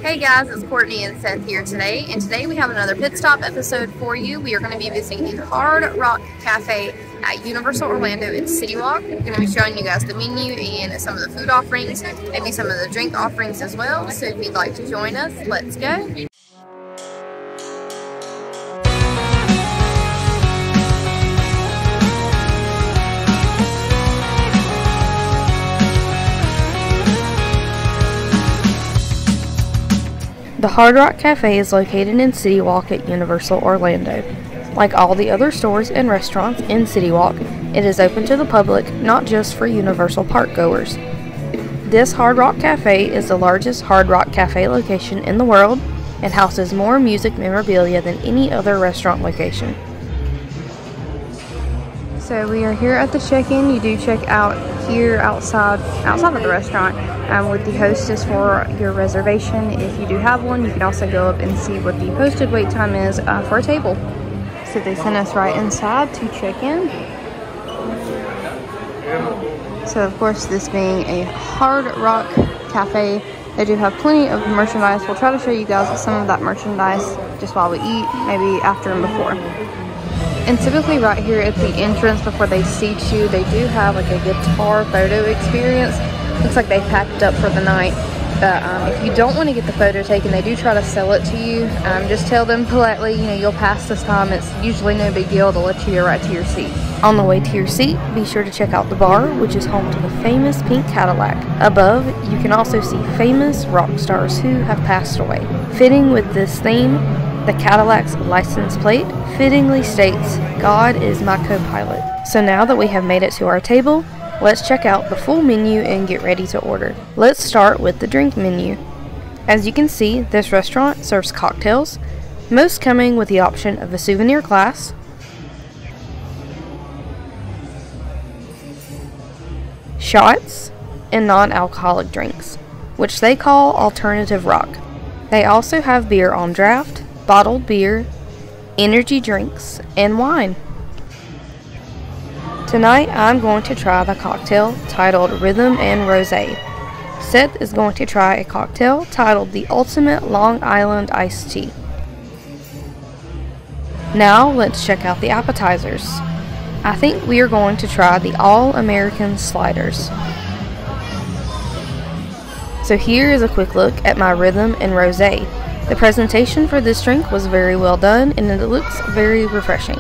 Hey guys, it's Courtney and Seth here today, and today we have another pit stop episode for you. We are going to be visiting the Hard Rock Café at Universal Orlando in City Walk. We're going to be showing you guys the menu and some of the food offerings, maybe some of the drink offerings as well. So if you'd like to join us, let's go. The Hard Rock Café is located in City Walk at Universal Orlando. Like all the other stores and restaurants in City Walk, it is open to the public, not just for Universal park goers. This Hard Rock Café is the largest Hard Rock Café location in the world and houses more music memorabilia than any other restaurant location. So we are here at the check-in. You do check out here outside of the restaurant with the hostess for your reservation. If you do have one, you can also go up and see what the posted wait time is for a table. So they sent us right inside to check in. So of course, this being a Hard Rock Cafe, they do have plenty of merchandise. We'll try to show you guys some of that merchandise just while we eat, maybe after and before. And typically right here at the entrance before they seat you, they do have like a guitar photo experience. Looks like they packed up for the night. But if you don't want to get the photo taken, they do try to sell it to you. Just tell them politely, you'll pass this time. It's usually no big deal. They'll let you go right to your seat. On the way to your seat, be sure to check out the bar, which is home to the famous pink Cadillac. Above, you can also see famous rock stars who have passed away. Fitting with this theme, the Cadillac's license plate fittingly states, "God is my co-pilot." So now that we have made it to our table, let's check out the full menu and get ready to order. Let's start with the drink menu. As you can see, this restaurant serves cocktails, most coming with the option of a souvenir glass, shots, and non-alcoholic drinks, which they call alternative rock. They also have beer on draft, bottled beer, energy drinks, and wine. Tonight I'm going to try the cocktail titled Rhythm and Rosé. Seth is going to try a cocktail titled the Ultimate Long Island Iced Tea. Now let's check out the appetizers. I think we are going to try the All-American Sliders. So here is a quick look at my Rhythm and Rosé. The presentation for this drink was very well done and it looks very refreshing.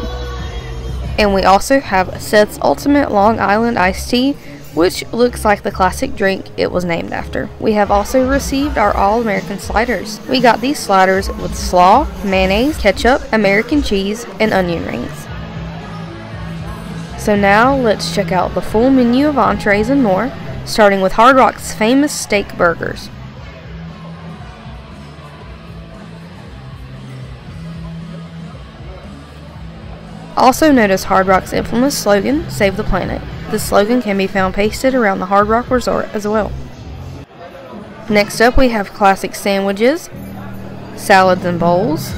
And we also have Seth's Ultimate Long Island Iced Tea, which looks like the classic drink it was named after. We have also received our All-American Sliders. We got these sliders with slaw, mayonnaise, ketchup, American cheese, and onion rings. So now let's check out the full menu of entrees and more, starting with Hard Rock's famous steak burgers. Also notice Hard Rock's infamous slogan, "Save the Planet." This slogan can be found pasted around the Hard Rock Resort as well. Next up we have classic sandwiches, salads and bowls,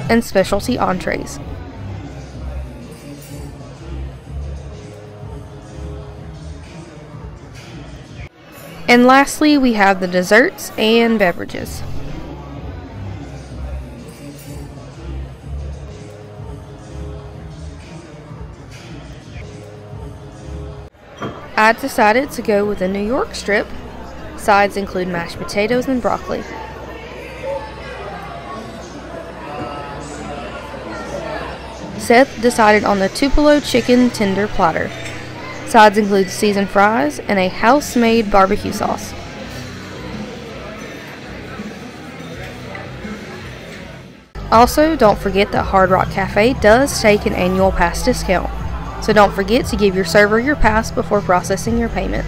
and specialty entrees. And lastly we have the desserts and beverages. I decided to go with a New York strip. Sides include mashed potatoes and broccoli. Seth decided on the Tupelo chicken tender platter. Sides include seasoned fries and a house-made barbecue sauce. Also, don't forget that Hard Rock Cafe does take an annual pass discount. So don't forget to give your server your pass before processing your payment.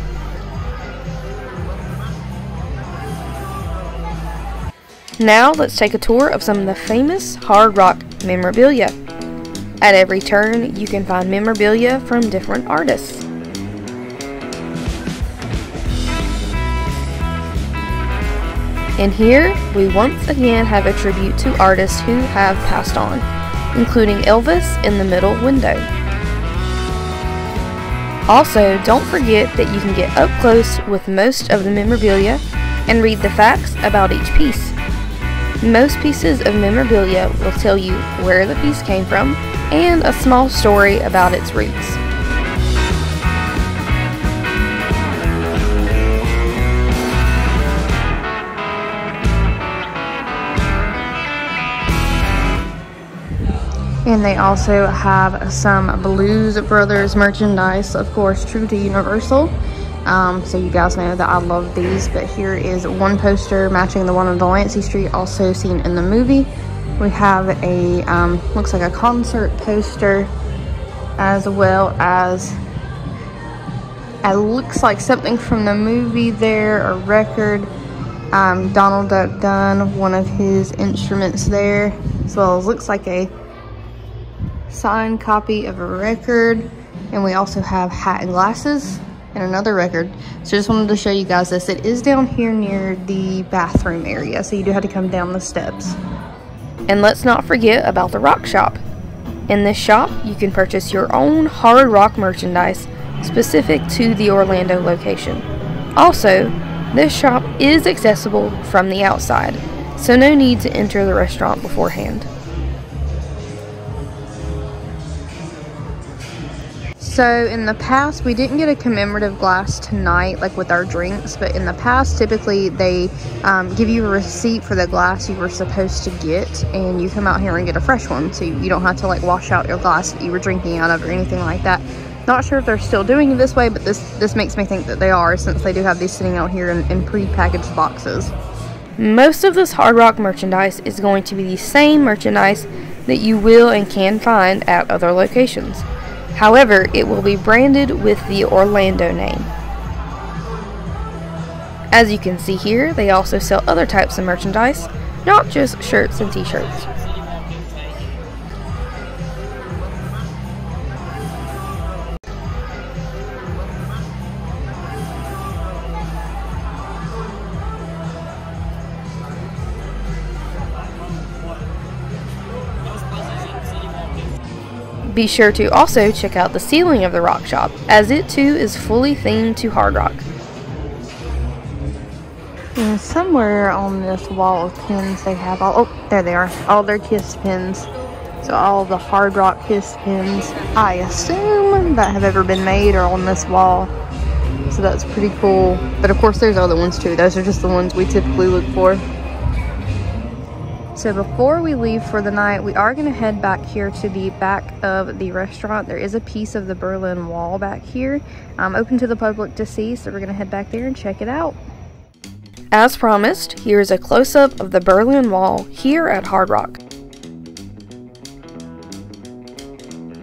Now let's take a tour of some of the famous Hard Rock memorabilia. At every turn you can find memorabilia from different artists. And here we once again have a tribute to artists who have passed on, including Elvis in the middle window. Also, don't forget that you can get up close with most of the memorabilia and read the facts about each piece. Most pieces of memorabilia will tell you where the piece came from and a small story about its roots. And they also have some Blues Brothers merchandise, of course, true to Universal. So you guys know that I love these, but here is one poster matching the one on Delancey Street, also seen in the movie. We have a, looks like a concert poster, as well as, it looks like something from the movie there, a record. Donald Duck Dunn, one of his instruments there, as well as looks like a signed copy of a record. And we also have hat and glasses and another record. So just wanted to show you guys this. It is down here near the bathroom area, so you do have to come down the steps. And let's not forget about the rock shop. In this shop, you can purchase your own hard rock merchandise specific to the Orlando location. Also, this shop is accessible from the outside, so no need to enter the restaurant beforehand. So in the past, we didn't get a commemorative glass tonight, like with our drinks, but in the past, typically they give you a receipt for the glass you were supposed to get, and you come out here and get a fresh one, so you don't have to like wash out your glass that you were drinking out of or anything like that. Not sure if they're still doing it this way, but this makes me think that they are, since they do have these sitting out here in pre-packaged boxes. Most of this Hard Rock merchandise is going to be the same merchandise that you will and can find at other locations. However, it will be branded with the Orlando name. As you can see here, they also sell other types of merchandise, not just shirts and t-shirts. Be sure to also check out the ceiling of the rock shop, as it too is fully themed to Hard Rock. And somewhere on this wall of pins they have all, oh, there they are, all their Kiss pins. So all the Hard Rock Kiss pins, I assume, that have ever been made are on this wall. So that's pretty cool. But of course there's other ones too. Those are just the ones we typically look for. So before we leave for the night, we are going to head back here to the back of the restaurant. There is a piece of the Berlin Wall back here, open to the public to see, so we're going to head back there and check it out. As promised, here is a close-up of the Berlin Wall here at Hard Rock.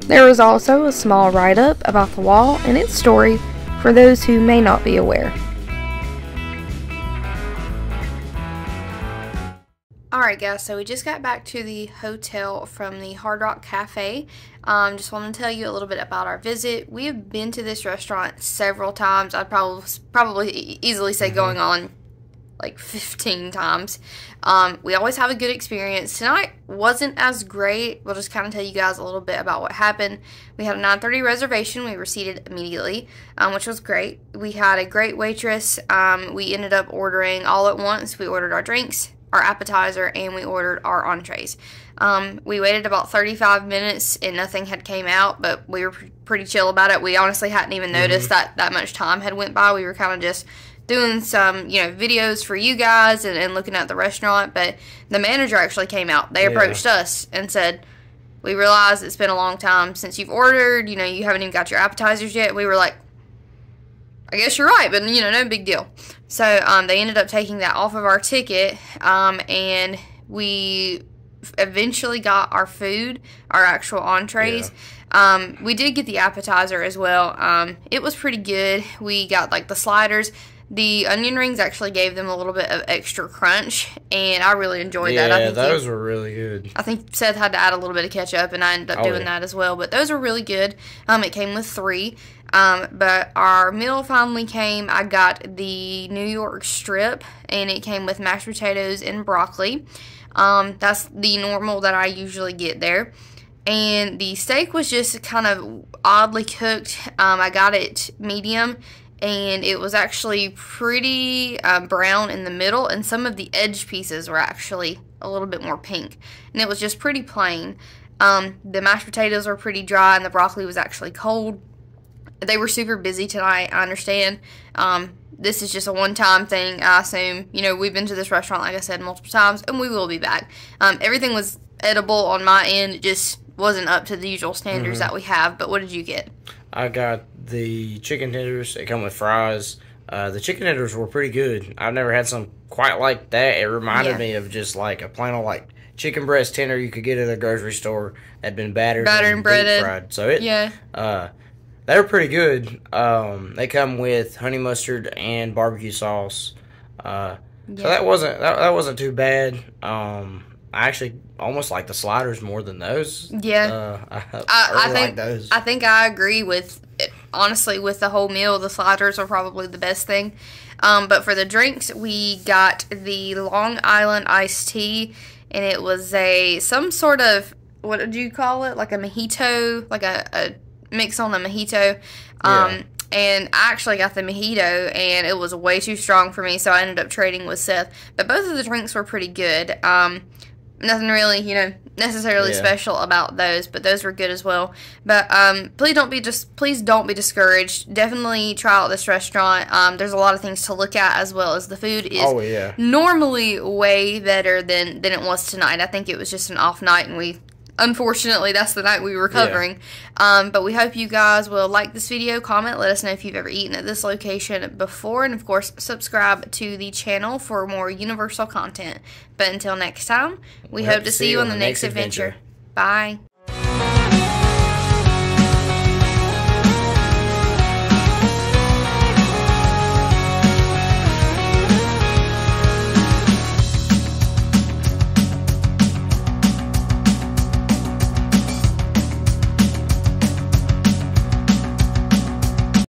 There is also a small write-up about the wall and its story for those who may not be aware. Alright guys, so we just got back to the hotel from the Hard Rock Café. Just want to tell you a little bit about our visit. We have been to this restaurant several times. I'd probably easily say going on like 15 times. We always have a good experience. Tonight wasn't as great. We'll just kind of tell you guys a little bit about what happened. We had a 9:30 reservation. We were seated immediately, which was great. We had a great waitress. We ended up ordering all at once. We ordered our drinks, our appetizer, and we ordered our entrees. We waited about 35 minutes and nothing had came out, but we were pretty chill about it. We honestly hadn't even noticed that much time had went by. We were kind of just doing some, videos for you guys and looking at the restaurant, but the manager actually came out. They approached us and said, "We realize it's been a long time since you've ordered, you haven't even got your appetizers yet." We were like, "I guess you're right, but no big deal." So they ended up taking that off of our ticket, and we eventually got our food, our actual entrees. We did get the appetizer as well. It was pretty good. We got like the sliders. The onion rings actually gave them a little bit of extra crunch, and I really enjoyed that. I think those were really good. I think Seth had to add a little bit of ketchup, and I ended up doing that as well. But those were really good. It came with 3. But our meal finally came. I got the New York strip, and it came with mashed potatoes and broccoli. That's the normal that I usually get there. and the steak was just kind of oddly cooked. I got it medium, and it was actually pretty brown in the middle, and some of the edge pieces were actually a little bit more pink, and it was just pretty plain. The mashed potatoes were pretty dry, and the broccoli was actually cold. They were super busy tonight, I understand. This is just a one-time thing, I assume. You know, we've been to this restaurant, like I said, multiple times, and we will be back. Everything was edible on my end. It just wasn't up to the usual standards that we have. But what did you get? I got the chicken tenders. They come with fries. The chicken tenders were pretty good. I've never had some quite like that. It reminded me of just like a plain old like chicken breast tender you could get at a grocery store that had been battered and breaded. Deep fried. So they were pretty good. They come with honey mustard and barbecue sauce. So that wasn't too bad. I actually almost like the sliders more than those. Yeah, I really like those. I think I agree with it. Honestly, with the whole meal, the sliders are probably the best thing. But for the drinks, we got the Long Island iced tea, and it was some sort of, what did you call it? Like a mojito, like a mix on the mojito. And I actually got the mojito, and it was way too strong for me, so I ended up trading with Seth. But both of the drinks were pretty good. Nothing really, necessarily special about those, but those were good as well. But please don't be discouraged. Definitely try out this restaurant. There's a lot of things to look at, as well as the food is normally way better than it was tonight. I think it was just an off night, and unfortunately, that's the night we were covering. But we hope you guys will like this video, comment, let us know if you've ever eaten at this location before, and of course, subscribe to the channel for more Universal content. But until next time, we hope to see you on the next adventure. Bye.